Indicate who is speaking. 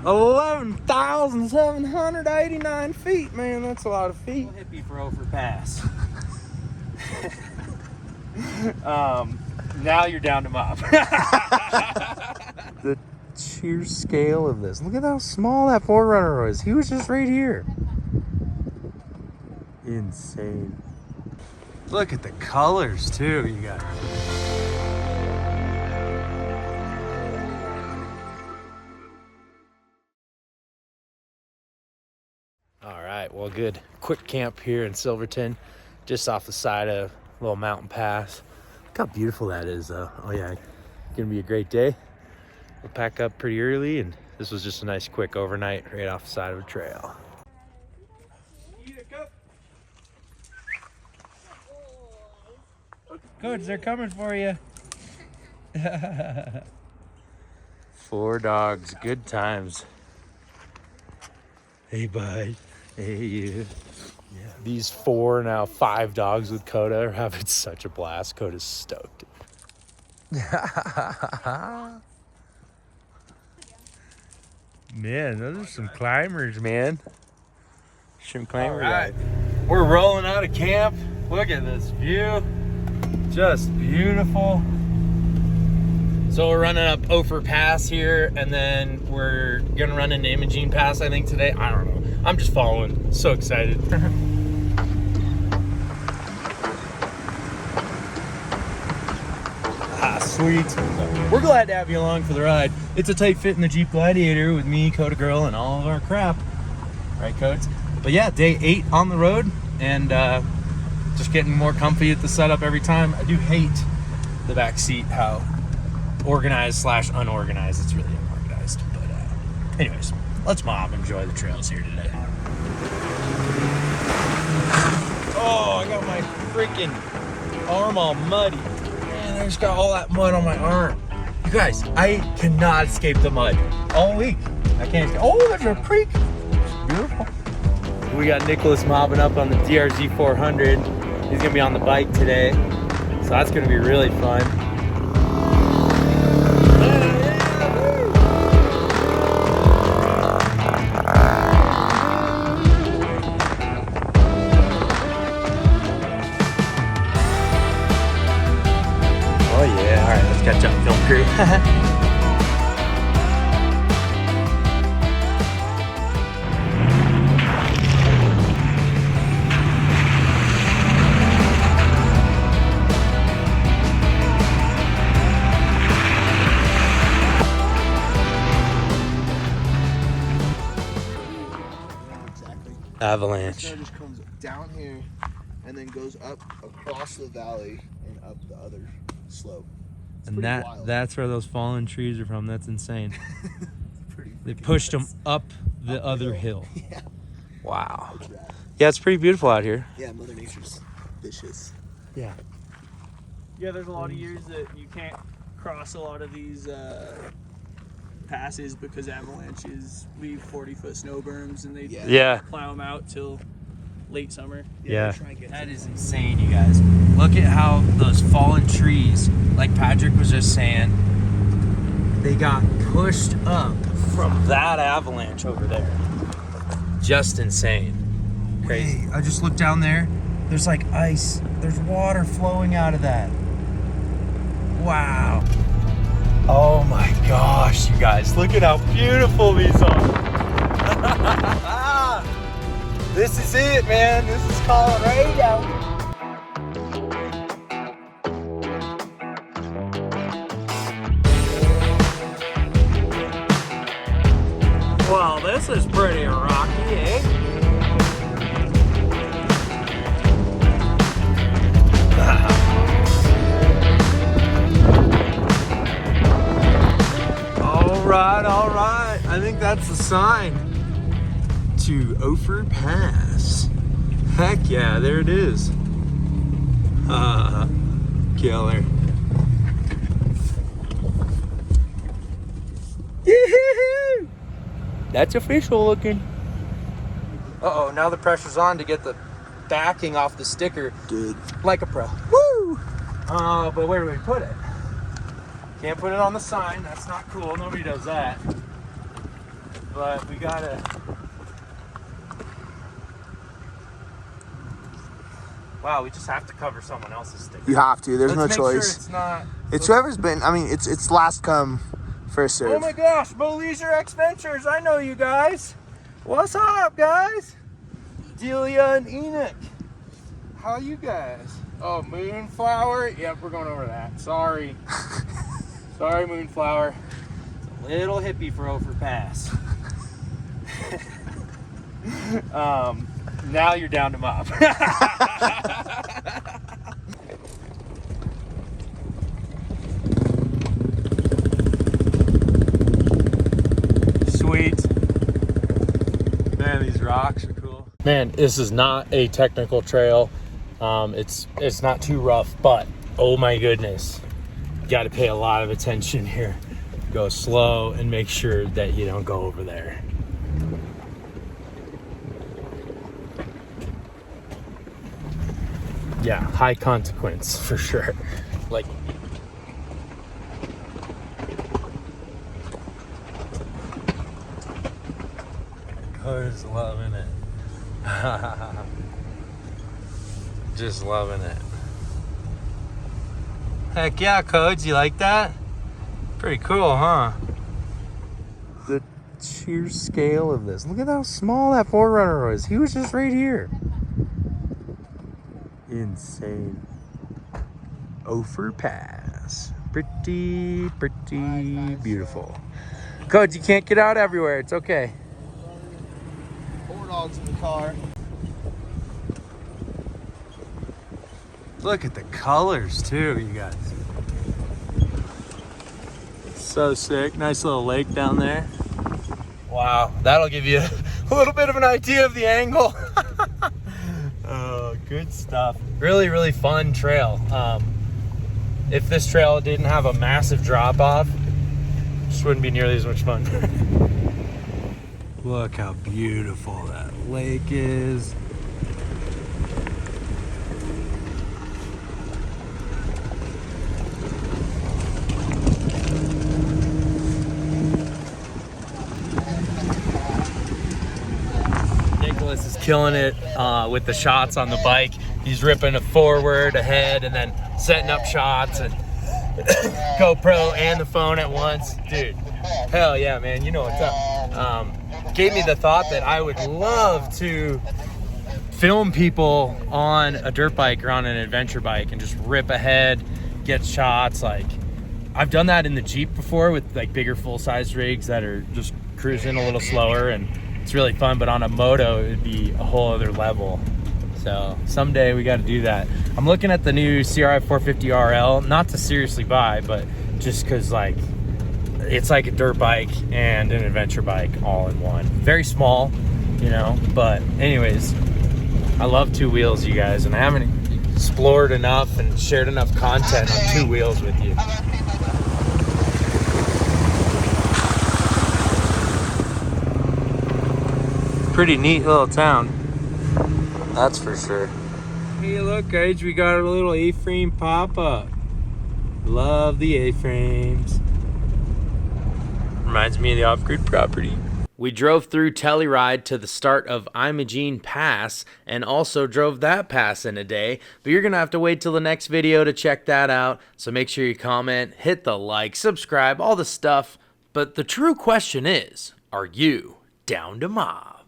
Speaker 1: 11,789 feet, man. That's a lot of feet.
Speaker 2: Hippie for Ophir Pass. Now you're down to mop.
Speaker 1: The sheer scale of this. Look at how small that 4Runner was. He was just right here. Insane. Look at the colors too, you guys. All right, well, good quick camp here in Silverton, just off the side of a little mountain pass. Look how beautiful that is, though. Oh yeah, gonna be a great day. We'll pack up pretty early, and this was just a nice quick overnight right off the side of a trail. Coach, they're coming for you. 4 dogs, good times. Hey, bud. Hey, you. Yeah. These 4, now 5 dogs with Coda are having such a blast. Coda's stoked. Man, those are some climbers, man. Some climbers. All right. We're rolling out of camp. Look at this view. Just beautiful. So we're running up Ophir Pass here, and then we're gonna run into Imogene Pass, I think, today. I don't know. I'm just following. So excited. Sweet. We're glad to have you along for the ride. It's a tight fit in the Jeep Gladiator with me, Coda Girl, and all of our crap. Right, Codes? But yeah, day 8 on the road, and just getting more comfy at the setup every time. I do hate the back seat, how organized / unorganized. It's really unorganized. But anyways, let's mob and enjoy the trails here today. Oh, I got my freaking arm all muddy. Man, I just got all that mud on my arm. You guys, I cannot escape the mud all week. I can't escape. Oh, there's a creek. It's beautiful. We got Nicholas mobbing up on the DRZ 400. He's gonna be on the bike today, so that's gonna be really fun. Oh yeah, all right, let's catch up, film crew. Avalanche.
Speaker 3: It just comes down here and then goes up across the valley and up the other slope. It's
Speaker 1: and
Speaker 3: wild.
Speaker 1: that's where those fallen trees are from. That's insane. They pushed them up the other hill.
Speaker 3: Yeah.
Speaker 1: Wow. Yeah, it's pretty beautiful out here.
Speaker 3: Yeah, Mother Nature's vicious.
Speaker 1: Yeah.
Speaker 4: Yeah, there's a lot of years that you can't cross a lot of these passes because avalanches leave 40-foot snow berms and they plow them out till late summer.
Speaker 1: Yeah. That is insane, you guys. Look at how those fallen trees, like Patrick was just saying, they got pushed up from that avalanche over there. Just insane. Crazy. Hey, I just looked down there. There's like ice. There's water flowing out of that. Wow. Oh my gosh, you guys. Look at how beautiful these are. This is it, man. This is Colorado. Well, this is pretty rocky, eh? All right. I think that's the sign to Ophir Pass. Heck yeah, there it is. Killer. Yee-hoo-hoo! That's official looking. Uh-oh, now the pressure's on to get the backing off the sticker.
Speaker 3: Dude.
Speaker 1: Like a pro. Woo! But where do we put it? Can't put it on the sign. That's not cool. Nobody does that. but we gotta. Wow, we just have to cover someone else's sticker.
Speaker 3: You have to. There's
Speaker 1: Let's
Speaker 3: no
Speaker 1: make
Speaker 3: choice.
Speaker 1: Sure it's not.
Speaker 3: It's whoever's been. I mean, it's last come, first serve.
Speaker 1: Oh my gosh, Mo Leisure X Ventures. I know you guys. What's up, guys? Delia and Enoch. How you guys? Oh, Moonflower. Yep, we're going over that. Sorry. Sorry, Moonflower. It's a little hippie for Ophir Pass. Now you're down to mop. Sweet. Man, these rocks are cool. Man, this is not a technical trail. It's not too rough, but oh my goodness. You got to pay a lot of attention here. Go slow and make sure that you don't go over there. Yeah, high consequence for sure. Like, Cody's loving it. Just loving it. Heck yeah, Codes, you like that? Pretty cool, huh? The sheer scale of this. Look at how small that 4Runner was. He was just right here. Insane. Ophir Pass. Pretty beautiful. Codes, you can't get out everywhere. It's okay.
Speaker 3: 4 dogs in the car.
Speaker 1: Look at the colors too, you guys. So sick. Nice little lake down there. Wow, that'll give you a little bit of an idea of the angle. Oh, good stuff. Really fun trail. If this trail didn't have a massive drop off, just wouldn't be nearly as much fun. Look how beautiful that lake is. Nicholas is killing it with the shots on the bike. He's ripping it forward, ahead, and then setting up shots and GoPro and the phone at once. Dude, hell yeah, man. You know what's up. Gave me the thought that I would love to film people on a dirt bike or on an adventure bike and just rip ahead, get shots. Like, I've done that in the Jeep before with like bigger full-size rigs that are just cruising a little slower, and it's really fun. But on a moto, it would be a whole other level. So someday we got to do that. I'm looking at the new CRI 450 RL, not to seriously buy, but just because like it's like a dirt bike and an adventure bike all in one. Very small, you know, but anyways, I love two wheels, you guys, and I haven't explored enough and shared enough content on two wheels with you. Pretty neat little town. That's for sure. Hey, look, guys, we got a little A-frame pop-up. Love the A-frames. Reminds me of the off-grid property. We drove through Telluride to the start of Imogene Pass and also drove that pass in a day, but you're going to have to wait till the next video to check that out. So make sure you comment, hit the like, subscribe, all the stuff. But the true question is, are you down to mob?